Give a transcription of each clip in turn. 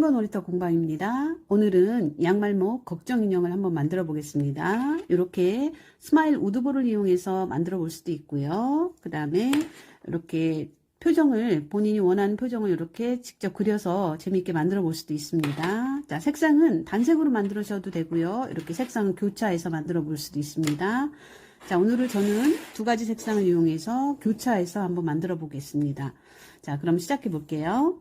새로운 놀이터 공방입니다. 오늘은 양말목 걱정 인형을 한번 만들어 보겠습니다. 이렇게 스마일 우드볼을 이용해서 만들어 볼 수도 있고요. 그 다음에 이렇게 표정을 본인이 원하는 표정을 이렇게 직접 그려서 재미있게 만들어 볼 수도 있습니다. 자, 색상은 단색으로 만들으셔도 되고요. 이렇게 색상을 교차해서 만들어 볼 수도 있습니다. 자, 오늘은 저는 두 가지 색상을 이용해서 교차해서 한번 만들어 보겠습니다. 자, 그럼 시작해 볼게요.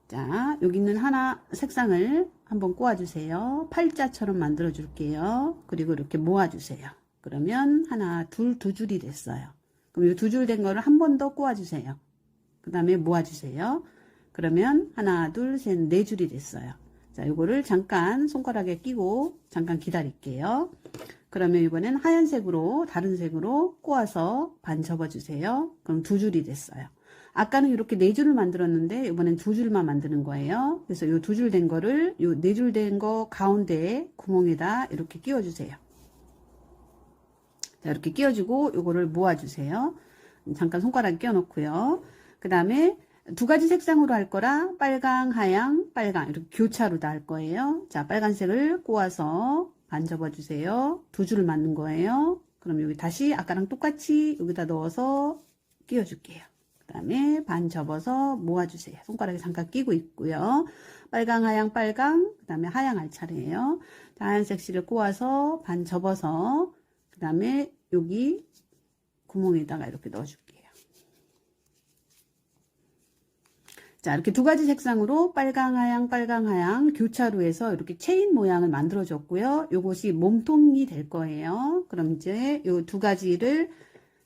자, 여기 있는 하나 색상을 한번 꼬아주세요. 팔자처럼 만들어 줄게요. 그리고 이렇게 모아주세요. 그러면 하나, 둘, 두 줄이 됐어요. 그럼 이 두 줄 된 거를 한 번 더 꼬아주세요. 그 다음에 모아주세요. 그러면 하나, 둘, 셋, 네 줄이 됐어요. 자, 요거를 잠깐 손가락에 끼고 잠깐 기다릴게요. 그러면 이번엔 하얀색으로 다른 색으로 꼬아서 반 접어주세요. 그럼 두 줄이 됐어요. 아까는 이렇게 네 줄을 만들었는데 이번엔 두 줄만 만드는 거예요. 그래서 요 두 줄 된 거를 요 네 줄 된 거 가운데 구멍에다 이렇게 끼워주세요. 자, 이렇게 끼워주고 요거를 모아주세요. 잠깐 손가락 끼워놓고요. 그 다음에 두 가지 색상으로 할 거라 빨강, 하양, 빨강 이렇게 교차로 다 할 거예요. 자, 빨간색을 꼬아서 반 접어주세요. 두 줄을 만든 거예요. 그럼 여기 다시 아까랑 똑같이 여기다 넣어서 끼워줄게요. 그 다음에 반 접어서 모아주세요. 손가락에 잠깐 끼고 있고요. 빨강, 하양, 빨강, 그 다음에 하양 할 차례예요. 자, 하얀색 실을 꼬아서 반 접어서 그 다음에 여기 구멍에다가 이렇게 넣어줄게요. 자, 이렇게 두 가지 색상으로 빨강, 하양 교차로 해서 이렇게 체인 모양을 만들어 줬고요. 요것이 몸통이 될 거예요. 그럼 이제 요 두 가지를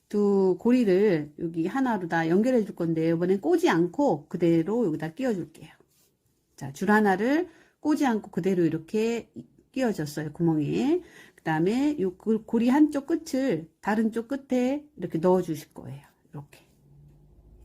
두 고리를 여기 하나로 다 연결해 줄 건데 이번엔 꼬지 않고 그대로 여기다 끼워 줄게요. 자, 줄 하나를 꼬지 않고 그대로 이렇게 끼워줬어요. 구멍에. 그 다음에 요 고리 한쪽 끝을 다른 쪽 끝에 이렇게 넣어 주실 거예요. 이렇게.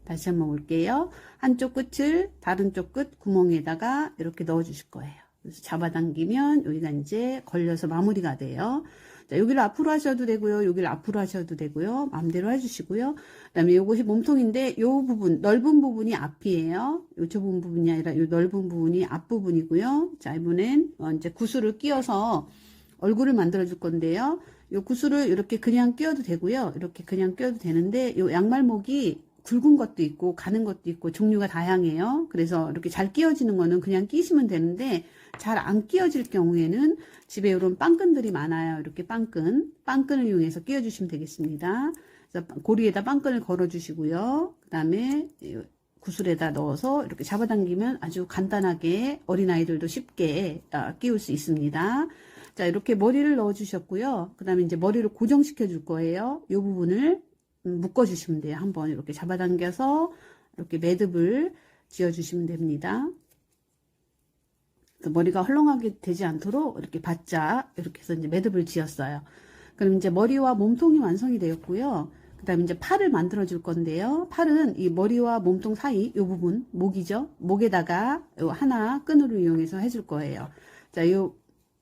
다시 한번 볼게요. 한쪽 끝을 다른 쪽 끝 구멍에다가 이렇게 넣어 주실 거예요. 그래서 잡아당기면 여기가 이제 걸려서 마무리가 돼요. 자, 여기를 앞으로 하셔도 되고요. 여기를 앞으로 하셔도 되고요. 마음대로 해주시고요. 그 다음에 이것이 몸통인데 요 부분, 넓은 부분이 앞이에요. 요 좁은 부분이 아니라 요 넓은 부분이 앞부분이고요. 자, 이번엔 이제 구슬을 끼워서 얼굴을 만들어 줄 건데요. 요 구슬을 이렇게 그냥 끼워도 되고요. 이렇게 그냥 끼워도 되는데 요 양말목이 굵은 것도 있고 가는 것도 있고 종류가 다양해요. 그래서 이렇게 잘 끼워지는 거는 그냥 끼시면 되는데 잘 안 끼워질 경우에는 집에 이런 빵끈들이 많아요. 이렇게 빵끈을 이용해서 끼워주시면 되겠습니다. 그래서 고리에다 빵끈을 걸어 주시고요. 그 다음에 구슬에다 넣어서 이렇게 잡아당기면 아주 간단하게 어린아이들도 쉽게 끼울 수 있습니다. 자, 이렇게 머리를 넣어 주셨고요. 그 다음에 이제 머리를 고정시켜 줄 거예요. 이 부분을 묶어 주시면 돼요. 한번 이렇게 잡아당겨서 이렇게 매듭을 지어 주시면 됩니다. 머리가 헐렁하게 되지 않도록 이렇게 바짝 이렇게 해서 이제 매듭을 지었어요. 그럼 이제 머리와 몸통이 완성이 되었고요. 그 다음에 이제 팔을 만들어 줄 건데요. 팔은 이 머리와 몸통 사이 이 부분, 목이죠. 목에다가 요 하나 끈으로 이용해서 해줄 거예요. 자,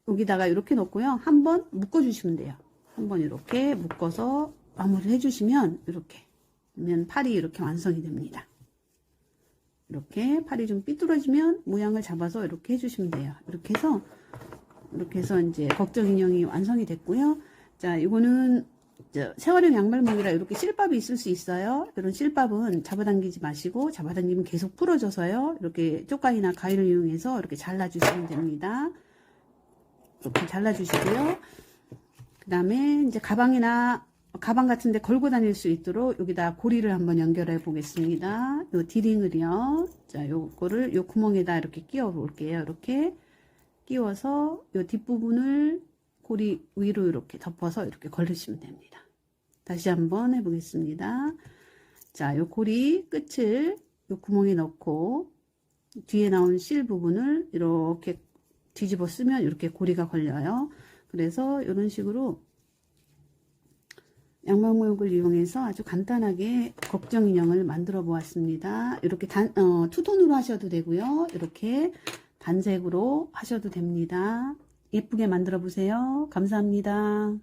여기다가 이렇게 놓고요. 한번 묶어 주시면 돼요. 한번 이렇게 묶어서 마무리를 해주시면 이렇게 그러면 팔이 이렇게 완성이 됩니다. 이렇게 팔이 좀 삐뚤어지면 모양을 잡아서 이렇게 해주시면 돼요. 이렇게 해서 이제 걱정 인형이 완성이 됐고요. 자, 이거는 세월형 양말목이라 이렇게 실밥이 있을 수 있어요. 이런 실밥은 잡아당기지 마시고 잡아당기면 계속 부러져서요. 이렇게 쪽가위나 가위를 이용해서 이렇게 잘라주시면 됩니다. 이렇게 잘라주시고요. 그 다음에 이제 가방 같은 데 걸고 다닐 수 있도록 여기다 고리를 한번 연결해 보겠습니다. 요 디링을요. 자, 요거를 요 구멍에다 이렇게 끼워 볼게요. 이렇게 끼워서 요 뒷부분을 고리 위로 이렇게 덮어서 이렇게 걸으시면 됩니다. 다시 한번 해 보겠습니다. 자, 요 고리 끝을 요 구멍에 넣고 뒤에 나온 실 부분을 이렇게 뒤집어 쓰면 이렇게 고리가 걸려요. 그래서 이런 식으로 양말목을 이용해서 아주 간단하게 걱정 인형을 만들어 보았습니다. 이렇게 투톤으로 하셔도 되고요. 이렇게 단색으로 하셔도 됩니다. 예쁘게 만들어 보세요. 감사합니다.